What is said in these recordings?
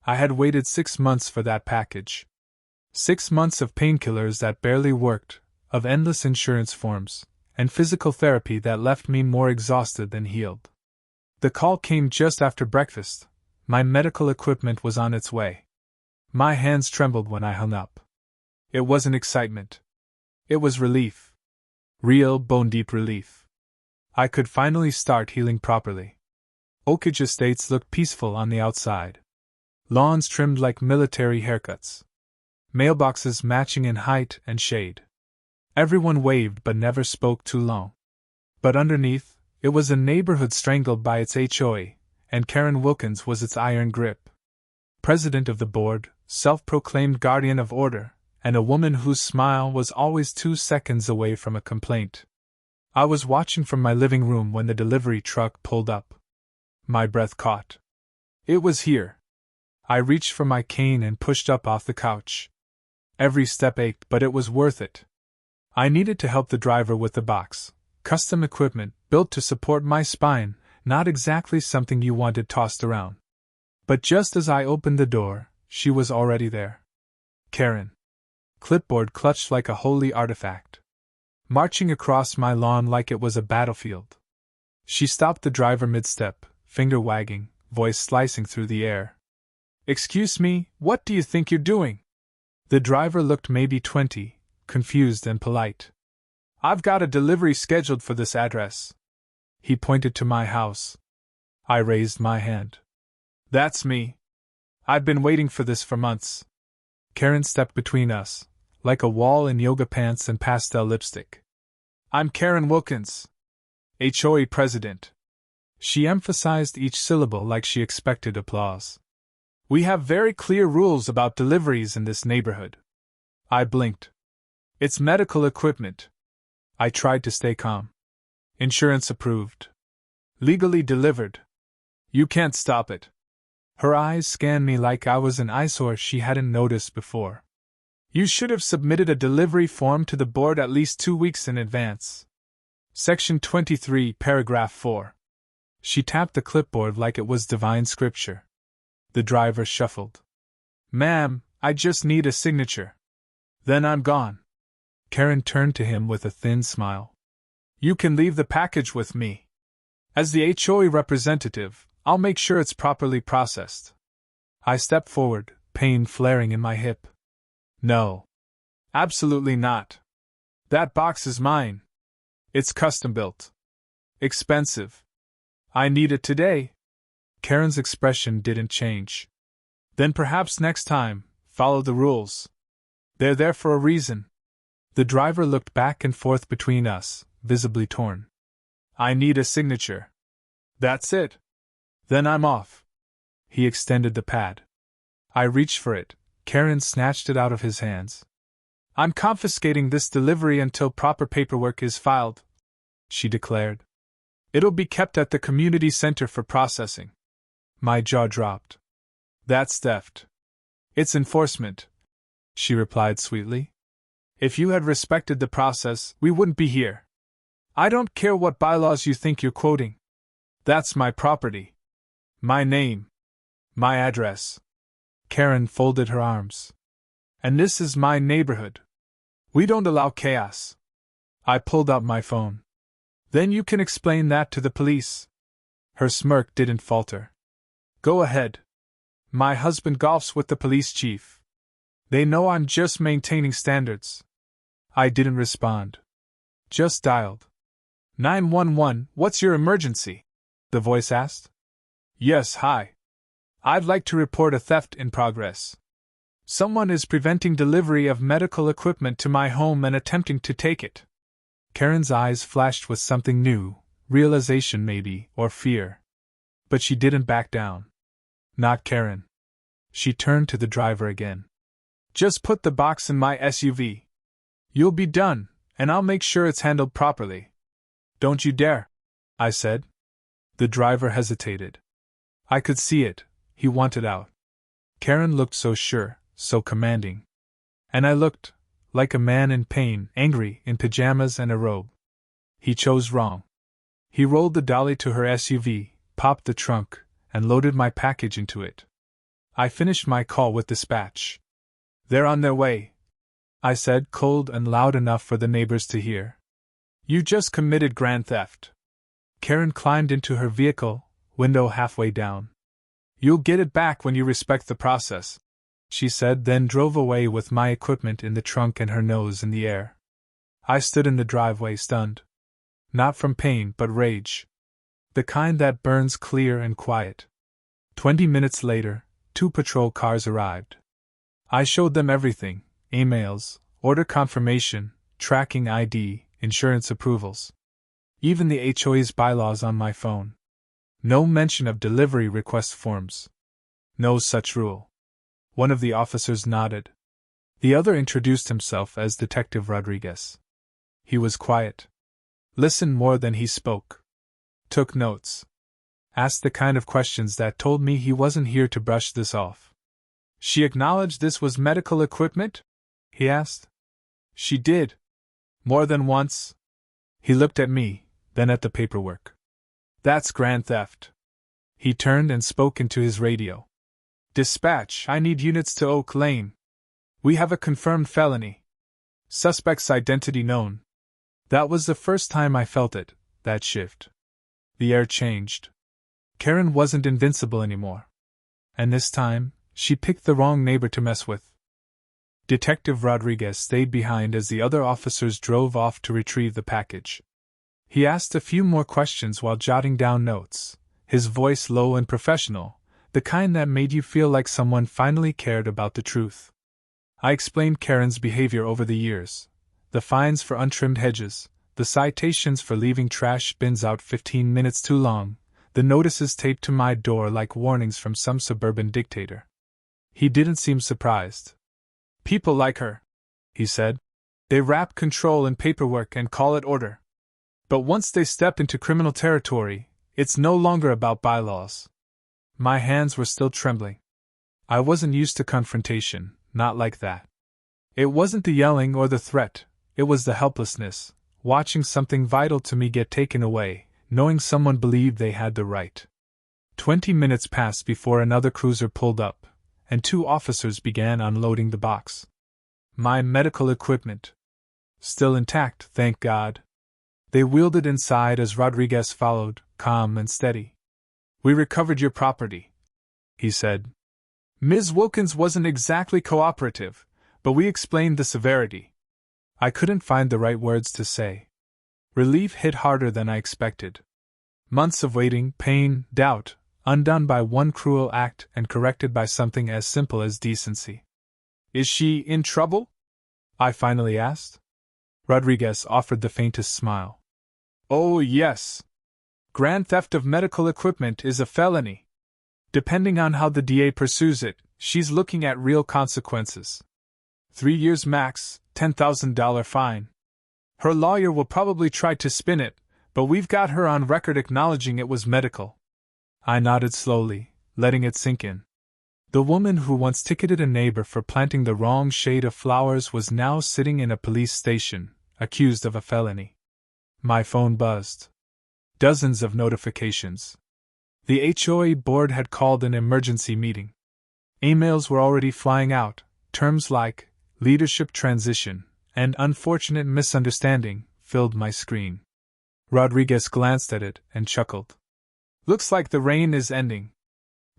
I had waited 6 months for that package. 6 months of painkillers that barely worked, of endless insurance forms, and physical therapy that left me more exhausted than healed. The call came just after breakfast. My medical equipment was on its way. My hands trembled when I hung up. It wasn't excitement. It was relief. Real, bone-deep relief. I could finally start healing properly. Oakage Estates looked peaceful on the outside. Lawns trimmed like military haircuts. Mailboxes matching in height and shade. Everyone waved but never spoke too long. But underneath, it was a neighborhood strangled by its HOA, and Karen Wilkins was its iron grip. President of the board, self-proclaimed guardian of order, and a woman whose smile was always 2 seconds away from a complaint. I was watching from my living room when the delivery truck pulled up. My breath caught. It was here. I reached for my cane and pushed up off the couch. Every step ached, but it was worth it. I needed to help the driver with the box. Custom equipment, built to support my spine, not exactly something you wanted tossed around. But just as I opened the door, she was already there. Karen. Clipboard clutched like a holy artifact. Marching across my lawn like it was a battlefield. She stopped the driver mid-step, finger wagging, voice slicing through the air. "Excuse me, what do you think you're doing?" The driver looked maybe 20, confused and polite. "I've got a delivery scheduled for this address." He pointed to my house. I raised my hand. "That's me. I've been waiting for this for months." Karen stepped between us, like a wall in yoga pants and pastel lipstick. "I'm Karen Wilkins, HOA president." She emphasized each syllable like she expected applause. "We have very clear rules about deliveries in this neighborhood." I blinked. "It's medical equipment." I tried to stay calm. "Insurance approved. Legally delivered. You can't stop it." Her eyes scanned me like I was an eyesore she hadn't noticed before. "You should have submitted a delivery form to the board at least 2 weeks in advance. Section 23, paragraph 4. She tapped the clipboard like it was divine scripture. The driver shuffled. "Ma'am, I just need a signature. Then I'm gone." Karen turned to him with a thin smile. "You can leave the package with me. As the HOA representative, I'll make sure it's properly processed." I stepped forward, pain flaring in my hip. "No. Absolutely not. That box is mine. It's custom built. Expensive. I need it today." Karen's expression didn't change. "Then perhaps next time, follow the rules. They're there for a reason." The driver looked back and forth between us, visibly torn. "I need a signature. That's it. Then I'm off." He extended the pad. I reached for it. Karen snatched it out of his hands. "I'm confiscating this delivery until proper paperwork is filed," she declared. "It'll be kept at the community center for processing." My jaw dropped. "That's theft." "It's enforcement," she replied sweetly. "If you had respected the process, we wouldn't be here. I don't care what bylaws you think you're quoting. That's my property. My name. My address." Karen folded her arms. "And this is my neighborhood. We don't allow chaos." I pulled out my phone. "Then you can explain that to the police." Her smirk didn't falter. "Go ahead. My husband golfs with the police chief. They know I'm just maintaining standards." I didn't respond. Just dialed. 911, what's your emergency?" the voice asked. "Yes, hi. I'd like to report a theft in progress. Someone is preventing delivery of medical equipment to my home and attempting to take it." Karen's eyes flashed with something new, realization maybe, or fear. But she didn't back down. Not Karen. She turned to the driver again. "Just put the box in my SUV. You'll be done, and I'll make sure it's handled properly." "Don't you dare," I said. The driver hesitated. I could see it. He wanted out. Karen looked so sure, so commanding. And I looked like a man in pain, angry, in pajamas and a robe. He chose wrong. He rolled the dolly to her SUV, popped the trunk, and loaded my package into it. I finished my call with dispatch. They're on their way, I said, cold and loud enough for the neighbors to hear. You just committed grand theft. Karen climbed into her vehicle, window halfway down. You'll get it back when you respect the process, she said, then drove away with my equipment in the trunk and her nose in the air. I stood in the driveway stunned. Not from pain, but rage. The kind that burns clear and quiet. 20 minutes later, 2 patrol cars arrived. I showed them everything: emails, order confirmation, tracking ID, insurance approvals. Even the HOA's bylaws on my phone. No mention of delivery request forms. No such rule. One of the officers nodded. The other introduced himself as Detective Rodriguez. He was quiet. Listened more than he spoke. Took notes. Asked the kind of questions that told me he wasn't here to brush this off. She acknowledged this was medical equipment? He asked. She did. More than once. He looked at me, then at the paperwork. That's grand theft. He turned and spoke into his radio. Dispatch, I need units to Oak Lane. We have a confirmed felony. Suspect's identity known. That was the first time I felt it, that shift. The air changed. Karen wasn't invincible anymore. And this time, she picked the wrong neighbor to mess with. Detective Rodriguez stayed behind as the other officers drove off to retrieve the package. He asked a few more questions while jotting down notes, his voice low and professional, the kind that made you feel like someone finally cared about the truth. I explained Karen's behavior over the years, the fines for untrimmed hedges, the citations for leaving trash bins out 15 minutes too long, the notices taped to my door like warnings from some suburban dictator. He didn't seem surprised. People like her, he said. They wrap control in paperwork and call it order. But once they step into criminal territory, it's no longer about bylaws. My hands were still trembling. I wasn't used to confrontation, not like that. It wasn't the yelling or the threat, it was the helplessness, watching something vital to me get taken away, knowing someone believed they had the right. 20 minutes passed before another cruiser pulled up, and 2 officers began unloading the box. My medical equipment. Still intact, thank God. They wheeled it inside as Rodriguez followed, calm and steady. We recovered your property, he said. Ms. Wilkins wasn't exactly cooperative, but we explained the severity. I couldn't find the right words to say. Relief hit harder than I expected. Months of waiting, pain, doubt, undone by one cruel act and corrected by something as simple as decency. Is she in trouble? I finally asked. Rodriguez offered the faintest smile. Oh, yes. Grand theft of medical equipment is a felony. Depending on how the DA pursues it, she's looking at real consequences. 3 years max, $10,000 fine. Her lawyer will probably try to spin it, but we've got her on record acknowledging it was medical. I nodded slowly, letting it sink in. The woman who once ticketed a neighbor for planting the wrong shade of flowers was now sitting in a police station, accused of a felony. My phone buzzed. Dozens of notifications. The HOA board had called an emergency meeting. Emails were already flying out, terms like leadership transition and unfortunate misunderstanding filled my screen. Rodriguez glanced at it and chuckled. Looks like the rain is ending.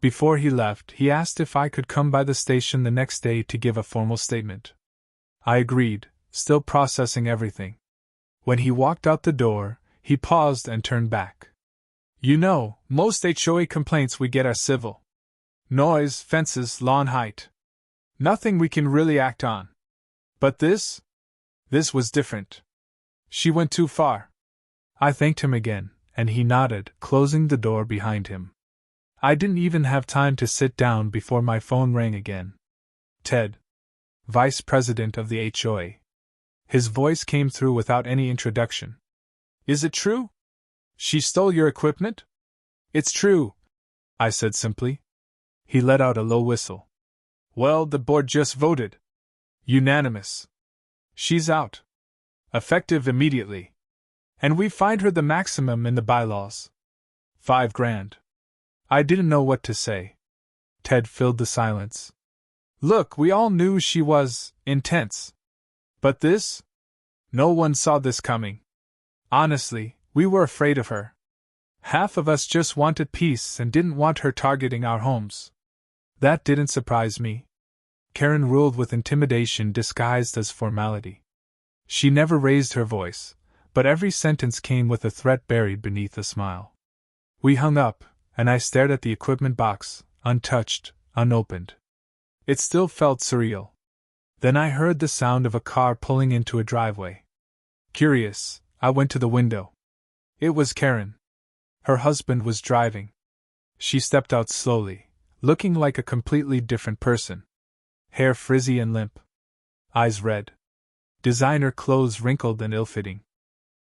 Before he left, he asked if I could come by the station the next day to give a formal statement. I agreed, still processing everything. When he walked out the door, he paused and turned back. You know, most HOA complaints we get are civil. Noise, fences, lawn height. Nothing we can really act on. But this was different. She went too far. I thanked him again, and he nodded, closing the door behind him. I didn't even have time to sit down before my phone rang again. Ted, Vice President of the HOA. His voice came through without any introduction. Is it true? She stole your equipment? It's true, I said simply. He let out a low whistle. Well, the board just voted. Unanimous. She's out. Effective immediately. And we fined her the maximum in the bylaws. $5,000. I didn't know what to say. Ted filled the silence. Look, we all knew she was intense. But this? No one saw this coming. Honestly, we were afraid of her. Half of us just wanted peace and didn't want her targeting our homes. That didn't surprise me. Karen ruled with intimidation disguised as formality. She never raised her voice, but every sentence came with a threat buried beneath a smile. We hung up, and I stared at the equipment box, untouched, unopened. It still felt surreal. Then I heard the sound of a car pulling into a driveway. Curious, I went to the window. It was Karen. Her husband was driving. She stepped out slowly, looking like a completely different person. Hair frizzy and limp. Eyes red. Designer clothes wrinkled and ill-fitting.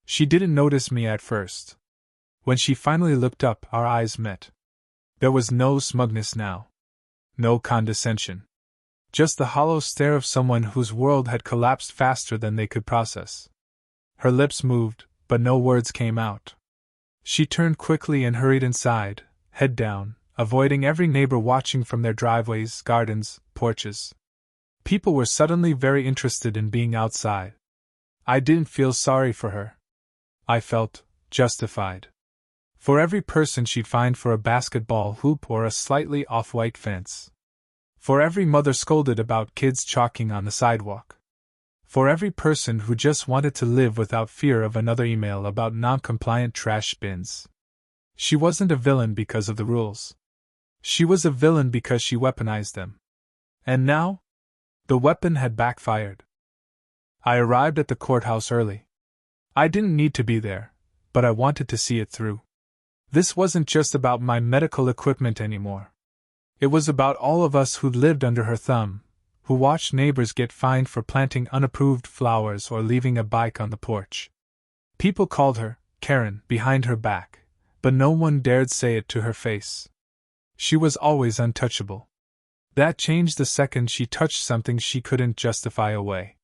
She didn't notice me at first. When she finally looked up, our eyes met. There was no smugness now. No condescension. Just the hollow stare of someone whose world had collapsed faster than they could process. Her lips moved, but no words came out. She turned quickly and hurried inside, head down, avoiding every neighbor watching from their driveways, gardens, porches. People were suddenly very interested in being outside. I didn't feel sorry for her. I felt justified. For every person she'd find for a basketball hoop or a slightly off-white fence. For every mother scolded about kids chalking on the sidewalk. For every person who just wanted to live without fear of another email about non-compliant trash bins. She wasn't a villain because of the rules. She was a villain because she weaponized them. And now? The weapon had backfired. I arrived at the courthouse early. I didn't need to be there, but I wanted to see it through. This wasn't just about my medical equipment anymore. It was about all of us who lived under her thumb, who watched neighbors get fined for planting unapproved flowers or leaving a bike on the porch. People called her Karen behind her back, but no one dared say it to her face. She was always untouchable. That changed the second she touched something she couldn't justify away.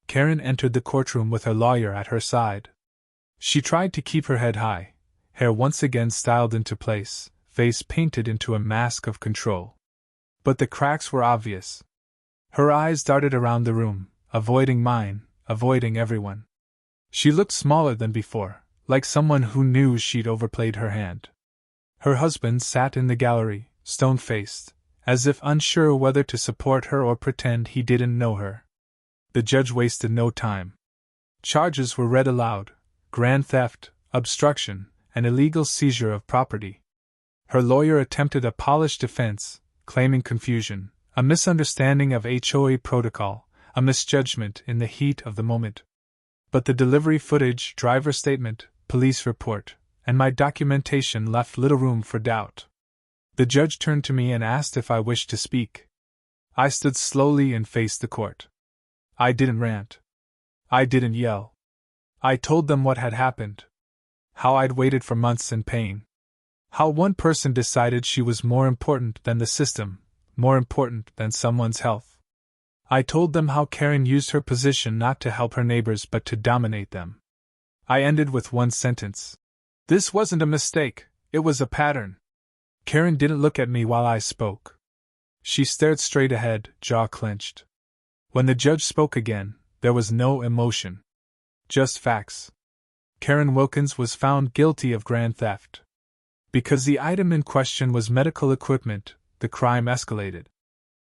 Karen entered the courtroom with her lawyer at her side. She tried to keep her head high, hair once again styled into place, face painted into a mask of control. But the cracks were obvious. Her eyes darted around the room, avoiding mine, avoiding everyone. She looked smaller than before, like someone who knew she'd overplayed her hand. Her husband sat in the gallery, stone-faced, as if unsure whether to support her or pretend he didn't know her. The judge wasted no time. Charges were read aloud: grand theft, obstruction, and illegal seizure of property. Her lawyer attempted a polished defense, claiming confusion, a misunderstanding of HOA protocol, a misjudgment in the heat of the moment. But the delivery footage, driver statement, police report, and my documentation left little room for doubt. The judge turned to me and asked if I wished to speak. I stood slowly and faced the court. I didn't rant. I didn't yell. I told them what had happened. How I'd waited for months in pain. How one person decided she was more important than the system, more important than someone's health. I told them how Karen used her position not to help her neighbors but to dominate them. I ended with one sentence. This wasn't a mistake, it was a pattern. Karen didn't look at me while I spoke. She stared straight ahead, jaw clenched. When the judge spoke again, there was no emotion. Just facts. Karen Wilkins was found guilty of grand theft. Because the item in question was medical equipment, the crime escalated.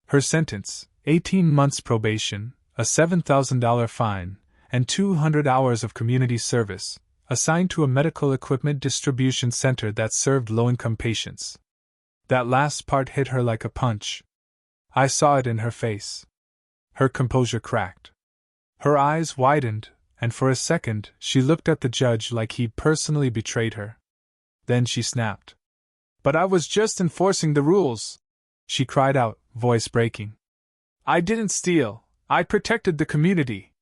Her sentence, 18 months probation, a $7,000 fine, and 200 hours of community service, assigned to a medical equipment distribution center that served low-income patients. That last part hit her like a punch. I saw it in her face. Her composure cracked. Her eyes widened, and for a second she looked at the judge like he'd personally betrayed her. Then she snapped. But I was just enforcing the rules, she cried out, voice breaking. I didn't steal, I protected the community.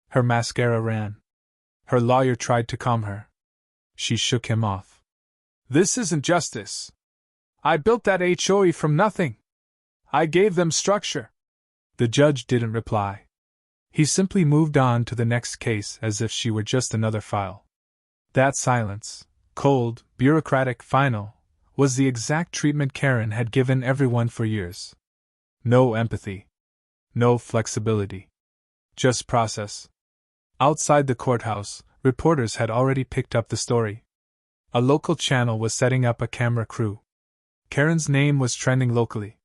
Her mascara ran. Her lawyer tried to calm her. She shook him off. This isn't justice. I built that HOA from nothing. I gave them structure. The judge didn't reply. He simply moved on to the next case as if she were just another file. That silence, cold, bureaucratic, final, was the exact treatment Karen had given everyone for years. No empathy. No flexibility. Just process. Outside the courthouse, reporters had already picked up the story. A local channel was setting up a camera crew. Karen's name was trending locally.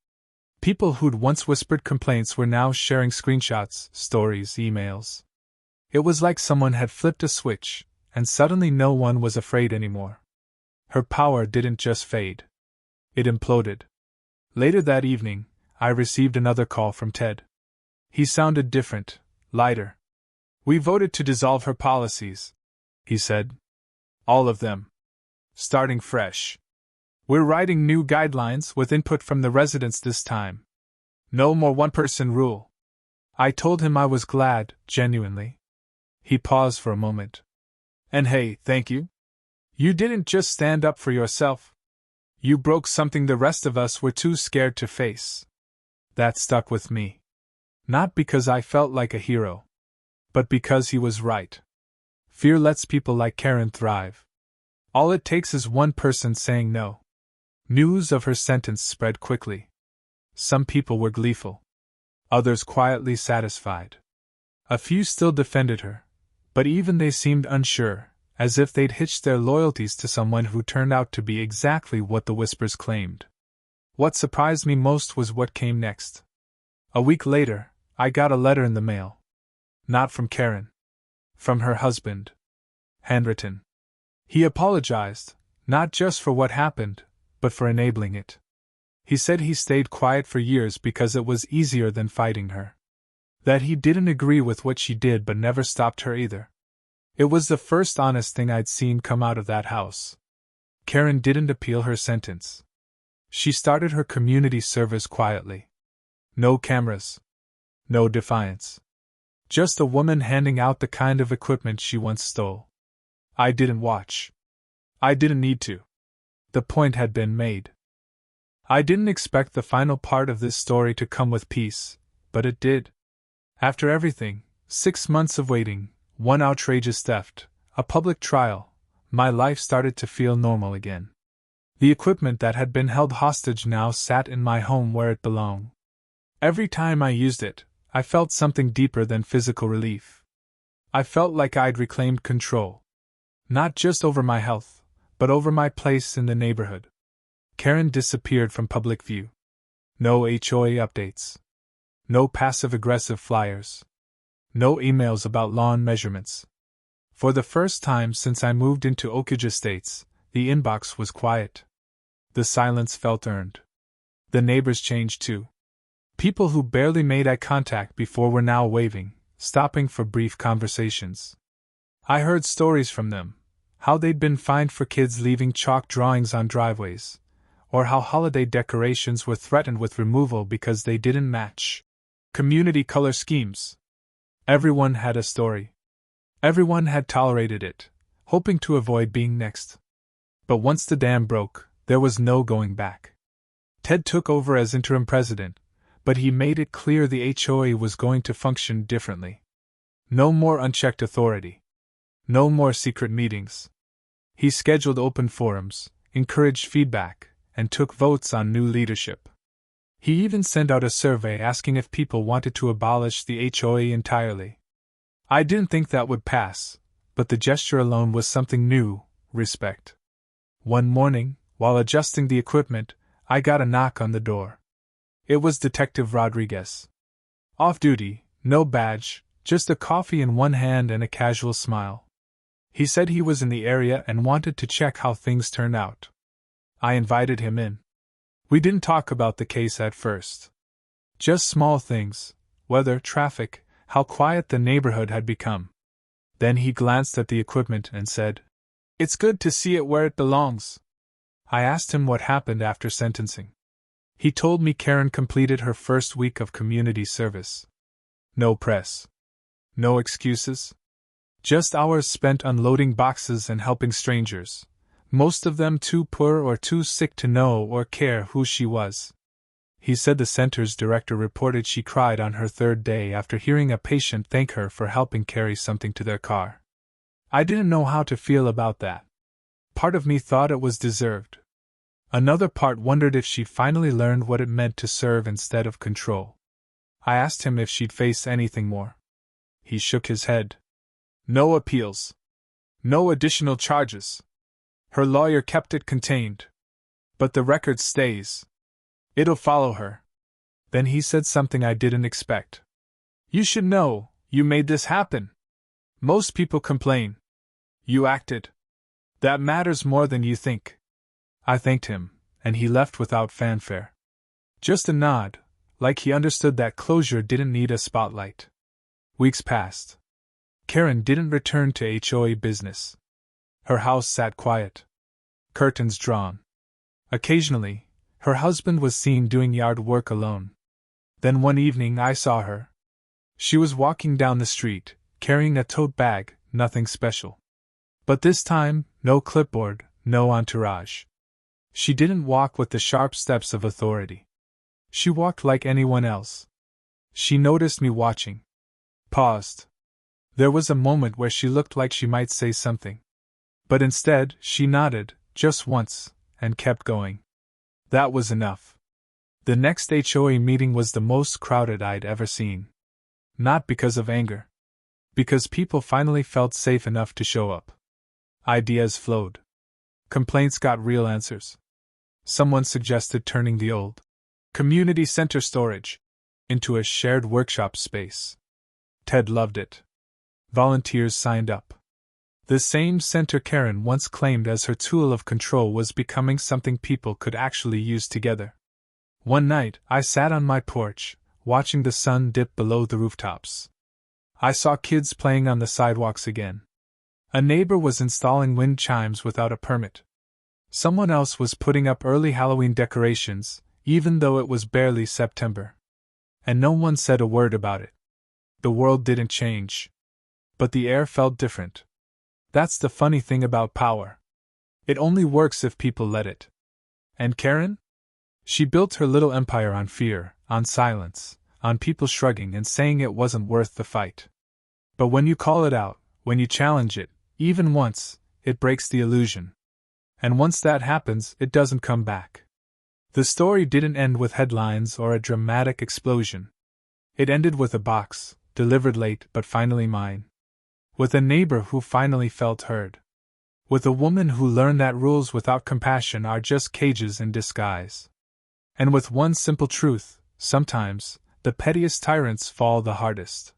People who'd once whispered complaints were now sharing screenshots, stories, emails. It was like someone had flipped a switch, and suddenly no one was afraid anymore. Her power didn't just fade. It imploded. Later that evening, I received another call from Ted. He sounded different, lighter. "We voted to dissolve her policies," he said. "All of them. Starting fresh. We're writing new guidelines with input from the residents this time. No more one-person rule." I told him I was glad, genuinely. He paused for a moment. "And hey, thank you. You didn't just stand up for yourself. You broke something the rest of us were too scared to face." That stuck with me. Not because I felt like a hero, but because he was right. Fear lets people like Karen thrive. All it takes is one person saying no. News of her sentence spread quickly. Some people were gleeful. Others quietly satisfied. A few still defended her, but even they seemed unsure, as if they'd hitched their loyalties to someone who turned out to be exactly what the whispers claimed. What surprised me most was what came next. A week later, I got a letter in the mail. Not from Karen. From her husband. Handwritten. He apologized, not just for what happened, but for enabling it. He said he stayed quiet for years because it was easier than fighting her. That he didn't agree with what she did but never stopped her either. It was the first honest thing I'd seen come out of that house. Karen didn't appeal her sentence. She started her community service quietly. No cameras. No defiance. Just a woman handing out the kind of equipment she once stole. I didn't watch. I didn't need to. The point had been made. I didn't expect the final part of this story to come with peace, but it did. After everything, 6 months of waiting, one outrageous theft, a public trial, my life started to feel normal again. The equipment that had been held hostage now sat in my home where it belonged. Every time I used it, I felt something deeper than physical relief. I felt like I'd reclaimed control. Not just over my health, but over my place in the neighborhood. Karen disappeared from public view. No HOA updates. No passive-aggressive flyers. No emails about lawn measurements. For the first time since I moved into Oak Ridge Estates, the inbox was quiet. The silence felt earned. The neighbors changed too. People who barely made eye contact before were now waving, stopping for brief conversations. I heard stories from them, how they'd been fined for kids leaving chalk drawings on driveways, or how holiday decorations were threatened with removal because they didn't match community color schemes. Everyone had a story. Everyone had tolerated it, hoping to avoid being next. But once the dam broke, there was no going back. Ted took over as interim president, but he made it clear the HOA was going to function differently. No more unchecked authority. No more secret meetings. He scheduled open forums, encouraged feedback, and took votes on new leadership. He even sent out a survey asking if people wanted to abolish the HOA entirely. I didn't think that would pass, but the gesture alone was something new: respect. One morning, while adjusting the equipment, I got a knock on the door. It was Detective Rodriguez. Off duty, no badge, just a coffee in one hand and a casual smile. He said he was in the area and wanted to check how things turned out. I invited him in. We didn't talk about the case at first. Just small things: weather, traffic, how quiet the neighborhood had become. Then he glanced at the equipment and said, "It's good to see it where it belongs." I asked him what happened after sentencing. He told me Karen completed her first week of community service. No press. No excuses. Just hours spent unloading boxes and helping strangers, most of them too poor or too sick to know or care who she was. He said the center's director reported she cried on her third day after hearing a patient thank her for helping carry something to their car. I didn't know how to feel about that. Part of me thought it was deserved. Another part wondered if she'd finally learned what it meant to serve instead of control. I asked him if she'd face anything more. He shook his head. No appeals. No additional charges. Her lawyer kept it contained. But the record stays. It'll follow her. Then he said something I didn't expect. You should know, you made this happen. Most people complain. You acted. That matters more than you think. I thanked him, and he left without fanfare. Just a nod, like he understood that closure didn't need a spotlight. Weeks passed. Karen didn't return to HOA business. Her house sat quiet. Curtains drawn. Occasionally, her husband was seen doing yard work alone. Then one evening I saw her. She was walking down the street, carrying a tote bag, nothing special. But this time, no clipboard, no entourage. She didn't walk with the sharp steps of authority. She walked like anyone else. She noticed me watching. Paused. There was a moment where she looked like she might say something. But instead, she nodded, just once, and kept going. That was enough. The next HOA meeting was the most crowded I'd ever seen. Not because of anger. Because people finally felt safe enough to show up. Ideas flowed. Complaints got real answers. Someone suggested turning the old community center storage into a shared workshop space. Ted loved it. Volunteers signed up. The same center Karen once claimed as her tool of control was becoming something people could actually use together. One night, I sat on my porch, watching the sun dip below the rooftops. I saw kids playing on the sidewalks again. A neighbor was installing wind chimes without a permit. Someone else was putting up early Halloween decorations, even though it was barely September. And no one said a word about it. The world didn't change. But the air felt different. That's the funny thing about power. It only works if people let it. And Karen? She built her little empire on fear, on silence, on people shrugging and saying it wasn't worth the fight. But when you call it out, when you challenge it, even once, it breaks the illusion. And once that happens, it doesn't come back. The story didn't end with headlines or a dramatic explosion. It ended with a box, delivered late but finally mine. With a neighbor who finally felt heard. With a woman who learned that rules without compassion are just cages in disguise. And with one simple truth: sometimes, the pettiest tyrants fall the hardest.